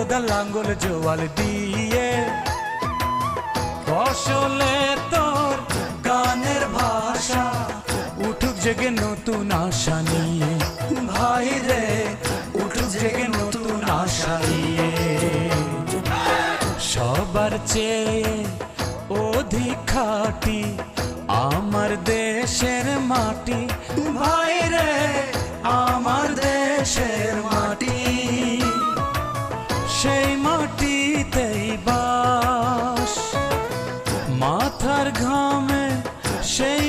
লাঙ্গল জোয়াল দিয়ে ফসলে তোর গানের ভাষা উঠুক জেগে নতুন আশা নিয়ে ভাই রে উঠুক জেগে নতুন আশা নিয়ে সবার চেয়ে অধিক খাঁটি আমার দেশের মাটি ভাই রে আমার দেশের মাটি সেই মাটিতেই বাস মাথার ঘামে সেই